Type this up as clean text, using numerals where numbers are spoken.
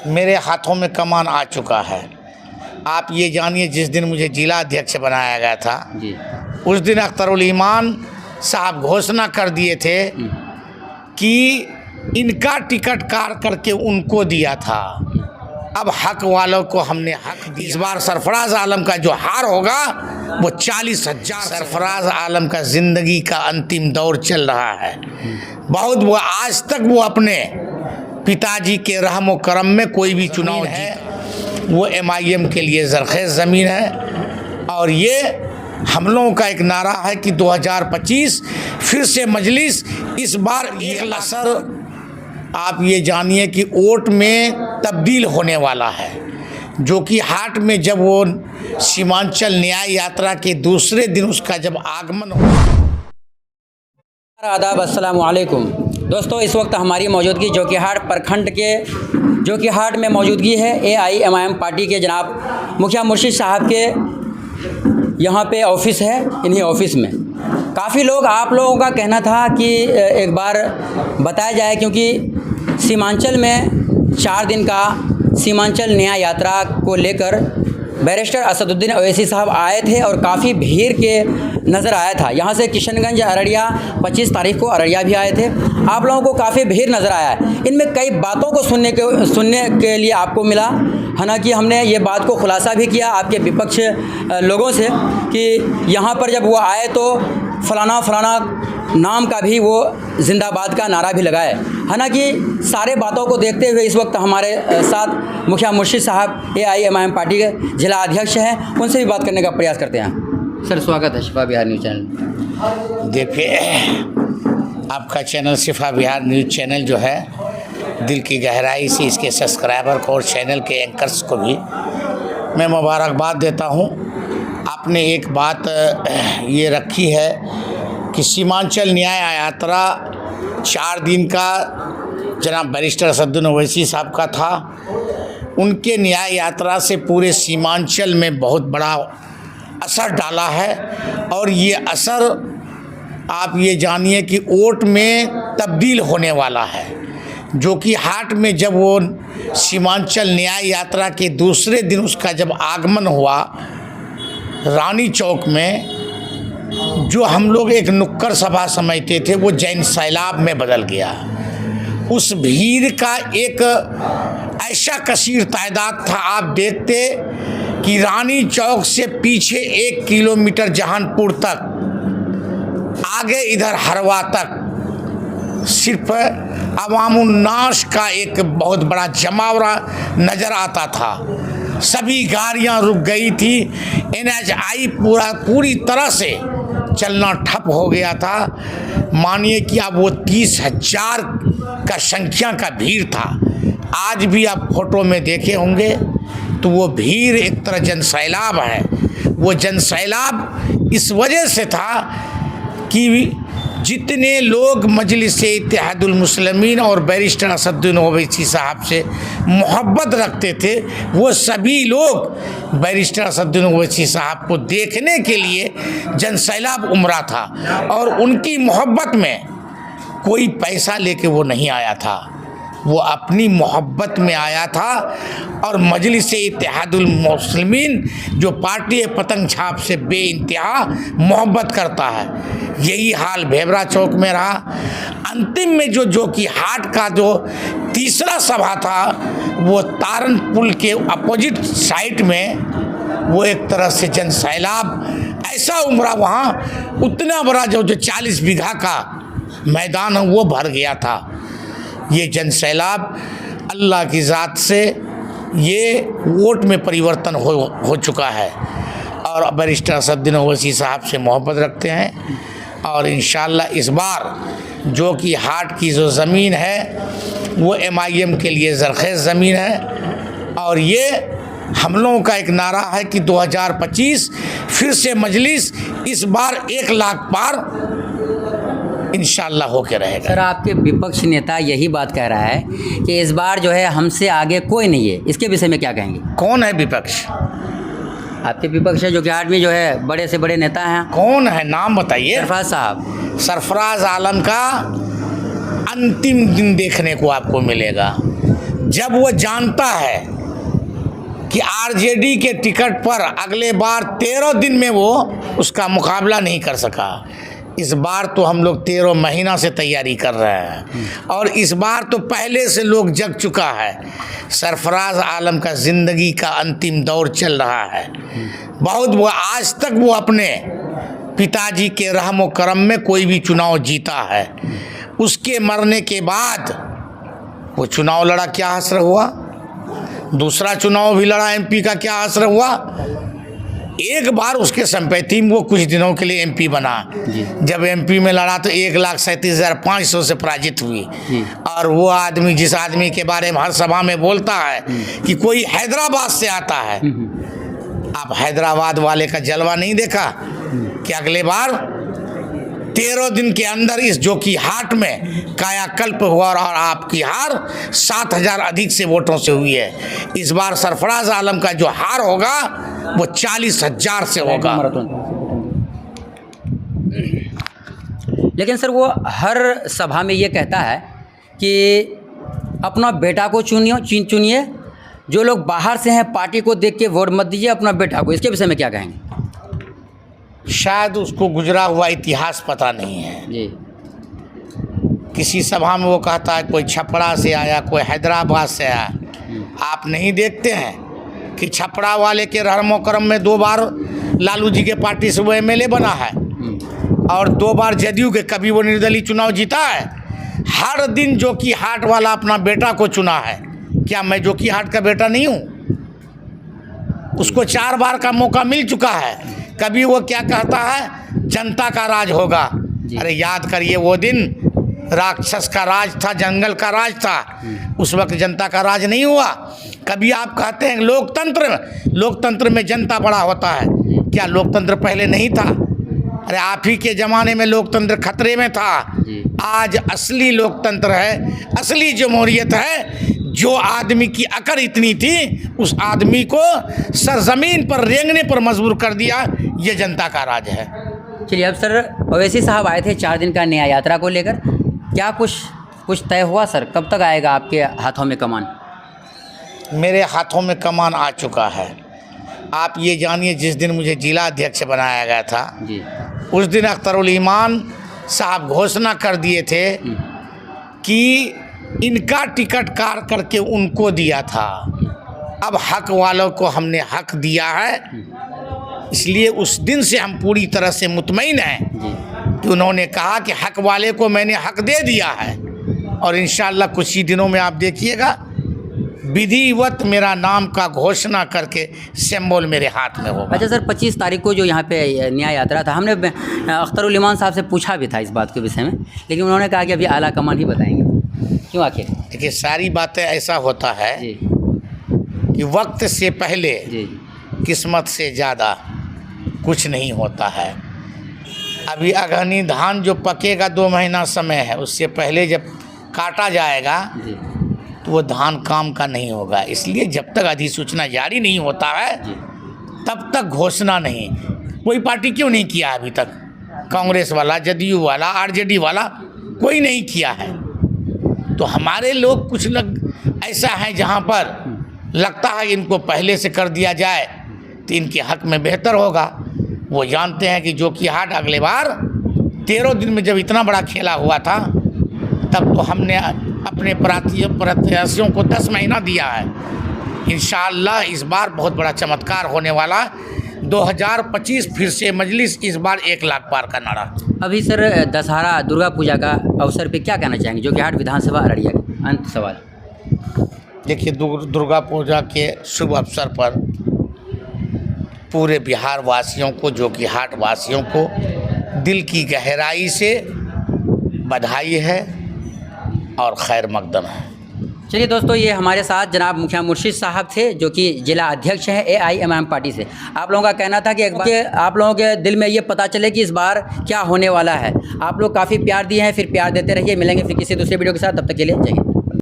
मेरे हाथों में कमान आ चुका है। आप ये जानिए, जिस दिन मुझे जिला अध्यक्ष बनाया गया था जी, उस दिन अख्तरुल ईमान साहब घोषणा कर दिए थे कि इनका टिकट काट करके उनको दिया था। अब हक वालों को हमने हक दिया। इस बार सरफराज आलम का जो हार होगा वो 40,000। सरफराज आलम का ज़िंदगी का अंतिम दौर चल रहा है। बहुत वो आज तक वो अपने पिताजी के रहम व करम में कोई भी चुनाव है वो MIM के लिए ज़रख़ेज़ ज़मीन है। और ये हम लोगों का एक नारा है कि 2025 फिर से मजलिस इस बार एक असर आप ये जानिए कि वोट में तब्दील होने वाला है, जो कि हाट में जब वो सीमांचल न्याय यात्रा के दूसरे दिन उसका जब आगमन हो। आदाब, अस्सलाम वालेकुम दोस्तों। इस वक्त हमारी मौजूदगी जोकीहाट प्रखंड के जोकीहाट में मौजूदगी है AIMIM पार्टी के जनाब मुखिया मुर्शिद साहब के यहाँ पे ऑफिस है। इन्हीं ऑफिस में काफ़ी लोग, आप लोगों का कहना था कि एक बार बताया जाए, क्योंकि सीमांचल में 4 दिन का सीमांचल न्याय यात्रा को लेकर बैरिस्टर असदुद्दीन ओवैसी साहब आए थे और काफ़ी भीड़ के नज़र आया था। यहाँ से किशनगंज अररिया 25 तारीख को अररिया भी आए थे। आप लोगों को काफ़ी भीड़ नज़र आया है। इनमें कई बातों को सुनने के लिए आपको मिला। हालांकि हमने ये बात को खुलासा भी किया आपके विपक्ष लोगों से कि यहाँ पर जब वो आए तो फलाना नाम का भी वो जिंदाबाद का नारा भी लगाए। हालांकि सारे बातों को देखते हुए इस वक्त हमारे साथ मुखिया मुर्शिद साहब AIMIM पार्टी के जिला अध्यक्ष हैं, उनसे भी बात करने का प्रयास करते हैं। सर, स्वागत है शिफा बिहार न्यूज़ चैनल। देखिए, आपका चैनल शिफा बिहार न्यूज़ चैनल जो है, दिल की गहराई से इसके सब्सक्राइबर को और चैनल के एंकर्स को भी मैं मुबारकबाद देता हूं। आपने एक बात ये रखी है कि सीमांचल न्याय यात्रा 4 दिन का जनाब बैरिस्टर असदुद्दीन ओवैसी साहब का था। उनके न्याय यात्रा से पूरे सीमांचल में बहुत बड़ा असर डाला है और ये असर आप ये जानिए कि वोट में तब्दील होने वाला है, जो कि हाट में जब वो सीमांचल न्याय यात्रा के दूसरे दिन उसका जब आगमन हुआ रानी चौक में, जो हम लोग एक नुक्कड़ सभा समझते थे वो जैन सैलाब में बदल गया। उस भीड़ का एक ऐसा कसीर तादाद था, आप देखते कि रानी चौक से पीछे 1 किलोमीटर जहानपुर तक, आगे इधर हरवा तक सिर्फ अवामुन्नास का एक बहुत बड़ा जमावड़ा नज़र आता था। सभी गाड़ियां रुक गई थी। NHI पूरी तरह से चलना ठप हो गया था। मानिए कि अब वो 30,000 का संख्या का भीड़ था। आज भी आप फोटो में देखे होंगे तो वो भीड़ एक तरह जनसैलाब है। वो जनसैलाब इस वजह से था कि जितने लोग मजलिस इत्तेहादुल मुस्लिमीन और बैरिस्टर असदुद्दीन ओवैसी साहब से मोहब्बत रखते थे, वो सभी लोग बैरिस्टर असदुद्दीन ओवैसी साहब को देखने के लिए जनसैलाब उमड़ा था। और उनकी मोहब्बत में कोई पैसा लेके वो नहीं आया था, वो अपनी मोहब्बत में आया था। और मजलिस इत्तेहादुल मुस्लिमीन जो पार्टी पतंग छाप से बेइंतहा मोहब्बत करता है, यही हाल भेबरा चौक में रहा। अंतिम में जो कि हाट का जो तीसरा सभा था वो तारन पुल के अपोजिट साइड में वो एक तरह से जनसैलाब ऐसा उमड़ा, वहाँ उतना बड़ा जो 40 बीघा का मैदान है वो भर गया था। ये जनसैलाब अल्लाह की ज़ात से ये वोट में परिवर्तन हो चुका है और बैरिस्टर असदुद्दीन ओवैसी साहब से मोहब्बत रखते हैं। और इंशाअल्लाह इस बार जो कि हाट की जो ज़मीन है वो MIM के लिए ज़रख़ेज़ ज़मीन है। और ये हम लोगों का एक नारा है कि 2025 फिर से मजलिस इस बार 1 लाख पार इंशाअल्लाह होके रहेगा। सर, आपके विपक्ष नेता यही बात कह रहा है कि इस बार जो है हमसे आगे कोई नहीं है, इसके विषय में क्या कहेंगे? कौन है विपक्ष? आपके विपक्ष है जो कि हाट में जो है बड़े से बड़े नेता हैं। कौन है, नाम बताइए। सरफराज साहब। सरफराज आलम का अंतिम दिन देखने को आपको मिलेगा। जब वो जानता है कि आरजेडी के टिकट पर अगले बार 13 दिन में वो उसका मुकाबला नहीं कर सका, इस बार तो हम लोग 13 महीना से तैयारी कर रहे हैं और इस बार तो पहले से लोग जग चुका है। सरफराज आलम का ज़िंदगी का अंतिम दौर चल रहा है। बहुत वो आज तक वो अपने पिताजी के रहम करम में कोई भी चुनाव जीता है। उसके मरने के बाद वो चुनाव लड़ा, क्या असर हुआ? दूसरा चुनाव भी लड़ा एमपी का, क्या असर हुआ? एक बार उसके संपत्ति में वो कुछ दिनों के लिए एमपी बना। जब एमपी में लड़ा तो 1,37,500 से पराजित हुई। और वो आदमी, जिस आदमी के बारे में हर सभा में बोलता है कि कोई हैदराबाद से आता है, आप हैदराबाद वाले का जलवा नहीं देखा कि अगले बार 13 दिन के अंदर इस जोकीहाट में कायाकल्प हुआ और आपकी हार 7,000 अधिक से वोटों से हुई है। इस बार सरफराज आलम का जो हार होगा वो 40,000 से होगा। लेकिन सर वो हर सभा में ये कहता है कि अपना बेटा को चुनिए, जो लोग बाहर से हैं पार्टी को देख के वोट मत दीजिए, अपना बेटा को। इसके विषय में क्या कहेंगे? शायद उसको गुजरा हुआ इतिहास पता नहीं है जी। किसी सभा में वो कहता है कोई छपरा से आया, कोई हैदराबाद से आया। आप नहीं देखते हैं कि छपरा वाले के रहमो करम में 2 बार लालू जी के पार्टी से वो एमएलए बना है और 2 बार जदयू के, कभी वो निर्दलीय चुनाव जीता है। हर दिन जोकीहाट वाला अपना बेटा को चुना है। क्या मैं जोकीहाट का बेटा नहीं हूँ? उसको 4 बार का मौका मिल चुका है। कभी वो क्या कहता है, जनता का राज होगा। अरे याद करिए, वो दिन राक्षस का राज था, जंगल का राज था, उस वक्त जनता का राज नहीं हुआ। कभी आप कहते हैं लोकतंत्र में जनता बड़ा होता है। क्या लोकतंत्र पहले नहीं था? अरे आप ही के ज़माने में लोकतंत्र खतरे में था। आज असली लोकतंत्र है, असली जमहूरियत है। जो आदमी की अकड़ इतनी थी, उस आदमी को सरजमीन पर रेंगने पर मजबूर कर दिया। ये जनता का राज है। चलिए, अब सर ओवैसी साहब आए थे 4 दिन का न्याय यात्रा को लेकर, क्या कुछ तय हुआ सर? कब तक आएगा आपके हाथों में कमान? मेरे हाथों में कमान आ चुका है। आप ये जानिए, जिस दिन मुझे जिला अध्यक्ष बनाया गया था जी, उस दिन अख्तरुल ईमान साहब घोषणा कर दिए थे कि इनका टिकट कार करके उनको दिया था। अब हक वालों को हमने हक दिया है, इसलिए उस दिन से हम पूरी तरह से मुतमईन हैं कि उन्होंने कहा कि हक वाले को मैंने हक दे दिया है। और इंशाअल्लाह कुछ ही दिनों में आप देखिएगा, विधिवत मेरा नाम का घोषणा करके सिंबल मेरे हाथ में होगा। अच्छा सर, 25 तारीख को जो यहाँ पे न्याय यात्रा था, हमने अख्तरुल ईमान साहब से पूछा भी था इस बात के विषय में, लेकिन उन्होंने कहा कि अभी आला कमान ही बताएंगे। क्यों आखिर? देखिए, सारी बातें ऐसा होता है जी कि वक्त से पहले जी किस्मत से ज़्यादा कुछ नहीं होता है। अभी अगहनी धान जो पकेगा 2 महीना समय है, उससे पहले जब काटा जाएगा जी तो वो धान काम का नहीं होगा। इसलिए जब तक अधिसूचना जारी नहीं होता है तब तक घोषणा नहीं। कोई पार्टी क्यों नहीं किया अभी तक? कांग्रेस वाला, जदयू वाला, आरजेडी वाला कोई नहीं किया है। तो हमारे लोग कुछ लोग ऐसा है जहाँ पर लगता है इनको पहले से कर दिया जाए तो इनके हक में बेहतर होगा। वो जानते हैं कि जोकीहाट अगले बार 13 दिन में जब इतना बड़ा खेला हुआ था, तब तो हमने अपने प्रत्याशियों को 10 महीना दिया है। इंशाअल्लाह इस बार बहुत बड़ा चमत्कार होने वाला। 2025 फिर से मजलिस, इस बार 1 लाख पार का नारा। अभी सर दशहरा दुर्गा पूजा का अवसर पे क्या कहना चाहेंगे जोकीहाट विधानसभा अररिया? अंत सवाल। देखिए, दुर्गा पूजा के शुभ अवसर पर पूरे बिहार वासियों को, जोकीहाट वासियों को दिल की गहराई से बधाई है और खैर मकदम है। चलिए दोस्तों, ये हमारे साथ जनाब मुखिया मुर्शिद साहब थे, जो कि जिला अध्यक्ष हैं AIMIM पार्टी से। आप लोगों का कहना था कि एक बार आप लोगों के दिल में ये पता चले कि इस बार क्या होने वाला है। आप लोग काफ़ी प्यार दिए हैं, फिर प्यार देते रहिए। मिलेंगे फिर किसी दूसरे वीडियो के साथ, तब तक के लिए जय हिंद।